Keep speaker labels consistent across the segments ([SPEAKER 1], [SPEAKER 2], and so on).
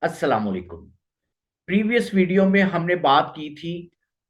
[SPEAKER 1] अस्सलाम वालेकुम। Previous video में हमने बात की थी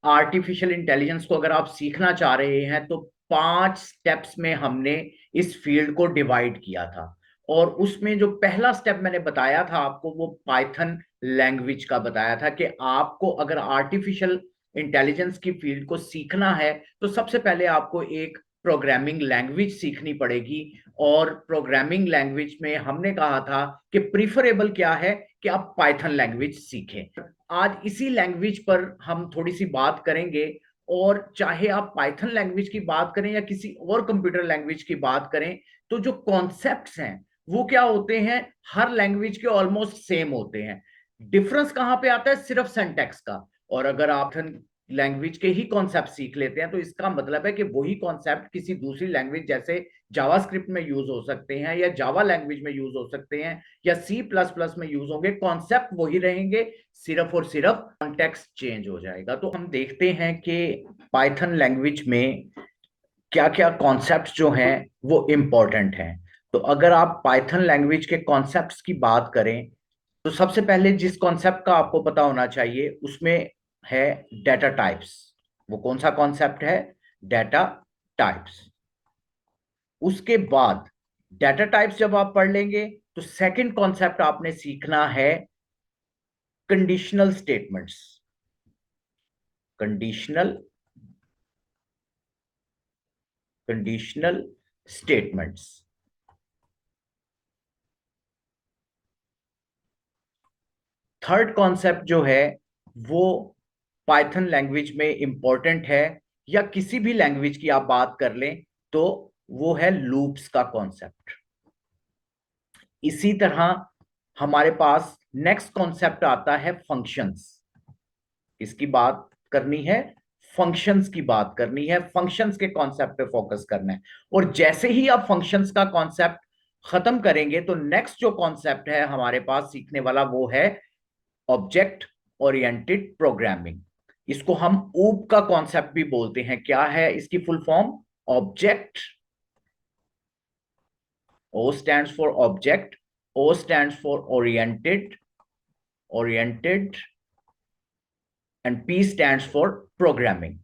[SPEAKER 1] आर्टिफिशियल इंटेलिजेंस को अगर आप सीखना चाह रहे हैं तो 5 स्टेप्स में हमने इस फील्ड को डिवाइड किया था। और उसमें जो पहला स्टेप मैंने बताया था आपको वो पाइथन लैंग्वेज का बताया था कि आपको अगर आर्टिफिशियल इंटेलिजेंस की फील्ड को सीखना है तो सबसे पहले आपको एक प्रोग्रामिंग लैंग्वेज सीखनी पड़ेगी। और प्रोग्रामिंग लैंग्वेज में हमने कहा था कि प्रीफरेबल क्या है कि आप पाइथन लैंग्वेज सीखें। आज इसी लैंग्वेज पर हम थोड़ी सी बात करेंगे। और चाहे आप पाइथन लैंग्वेज की बात करें या किसी और कंप्यूटर लैंग्वेज की बात करें तो जो कॉन्सेप्ट्स हैं वो क्या होते हैं, हर लैंग्वेज के ऑलमोस्ट सेम होते हैं। डिफरेंस कहां पे आता है, सिर्फ सिंटैक्स का। और अगर आप लैंग्वेज के ही कॉन्सेप्ट सीख लेते हैं तो इसका मतलब है कि वही कॉन्सेप्ट किसी दूसरी लैंग्वेज जैसे जावास्क्रिप्ट में यूज हो सकते हैं या जावा लैंग्वेज में यूज हो सकते हैं या सी प्लस प्लस में यूज होंगे। कॉन्सेप्ट वही रहेंगे, सिर्फ और सिर्फ कॉन्टेक्स्ट चेंज हो जाएगा। तो हम देखते हैं कि पाइथन लैंग्वेज में क्या क्या कॉन्सेप्ट जो हैं वो इंपॉर्टेंट हैं। तो अगर आप पाइथन लैंग्वेज के कॉन्सेप्ट्स की बात करें तो सबसे पहले जिस कॉन्सेप्ट का आपको पता होना चाहिए उसमें है डेटा टाइप्स। वो कौन सा कॉन्सेप्ट है? Data types. उसके बाद डेटा टाइप्स जब आप पढ़ लेंगे तो सेकंड कॉन्सेप्ट आपने सीखना है conditional statements. Conditional conditional statements. Third concept जो है वो पाइथन लैंग्वेज में इंपॉर्टेंट है या किसी भी लैंग्वेज की आप बात कर लें तो वो है लूप्स का कॉन्सेप्ट। इसी तरह हमारे पास नेक्स्ट कॉन्सेप्ट आता है फंक्शंस। इसकी बात करनी है, फंक्शंस की बात करनी है, फंक्शंस के कॉन्सेप्ट पे फोकस करना है। और जैसे ही आप फंक्शंस का कॉन्सेप्ट खत्म करेंगे तो नेक्स्ट जो कॉन्सेप्ट है हमारे पास सीखने वाला वो है ऑब्जेक्ट ओरिएंटेड प्रोग्रामिंग। इसको हम ऊप का कॉन्सेप्ट भी बोलते हैं। क्या है इसकी full form? Object. O stands for object, O stands for oriented and P stands for programming।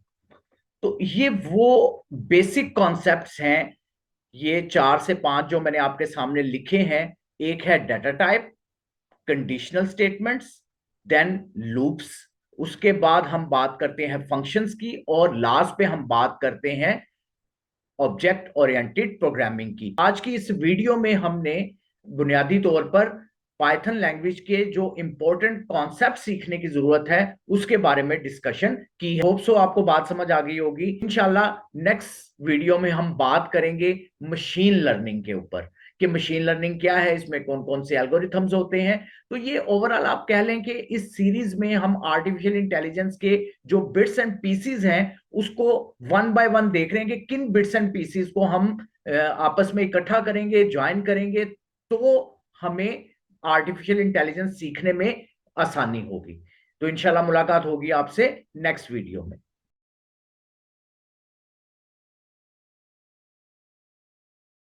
[SPEAKER 1] तो ये वो बेसिक कॉन्सेप्ट्स हैं, ये 4 से 5 जो मैंने आपके सामने लिखे हैं। एक है data type, conditional statements, then loops. उसके बाद हम बात करते हैं फंक्शंस की और लास्ट पे हम बात करते हैं ऑब्जेक्ट ओरिएंटेड प्रोग्रामिंग की। आज की इस वीडियो में हमने बुनियादी तौर पर पाइथन लैंग्वेज के जो इंपॉर्टेंट कॉन्सेप्ट सीखने की जरूरत है उसके बारे में डिस्कशन की है। होप सो आपको बात समझ आ गई होगी। इंशाल्लाह नेक्स्ट वीडियो में हम बात करेंगे मशीन लर्निंग के ऊपर कि मशीन लर्निंग क्या है, इसमें कौन कौन से एल्गोरिथम्स होते हैं। तो ये ओवरऑल आप कह लें कि इस सीरीज में हम आर्टिफिशियल इंटेलिजेंस के जो बिट्स एंड पीसीज हैं उसको वन बाय वन देख रहे हैं कि किन बिट्स एंड पीसीज को हम आपस में इकट्ठा करेंगे, ज्वाइन करेंगे तो हमें आर्टिफिशियल इंटेलिजेंस सीखने में आसानी होगी। तो इंशाल्लाह मुलाकात होगी आपसे नेक्स्ट वीडियो में।